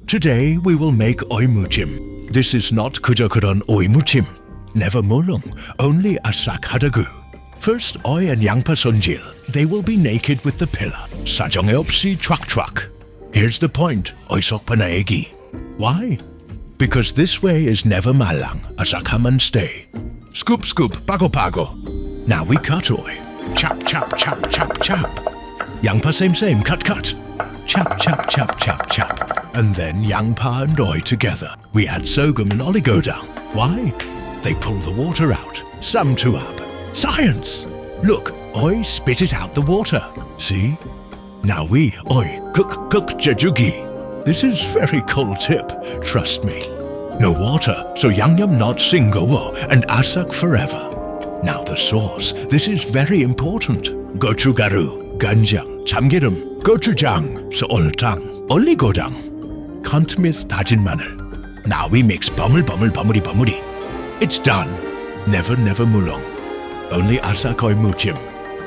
Today we will make oimuchim. This is not kujakuron oimuchim. Never mulung, only asak hadagu. First, oi and yangpa sonjil. They will be naked with the pillar. Sajongeopsi truck. Here's the point, oisok panaegi. Why? Because this way is never malang, asakaman stay. Scoop, pago. Now we cut oi. Chop. Yangpa same, cut. Chop. And then Yangpa and oi together. We add sorghum and oligodang. Why? They pull the water out. Sum to up. Science! Look, oi spit it out the water. See? Now we, oi, cook jajugi. This is very cool tip, trust me. No water, so yangyam not singo and asak forever. Now the sauce, this is very important. Gochugaru, ganjang, chamgirum, gochujang, seoltang, oligodang. Can't miss tajin maner. Now we mix bamuri. It's done. Never mulong. Only asakoi muchim.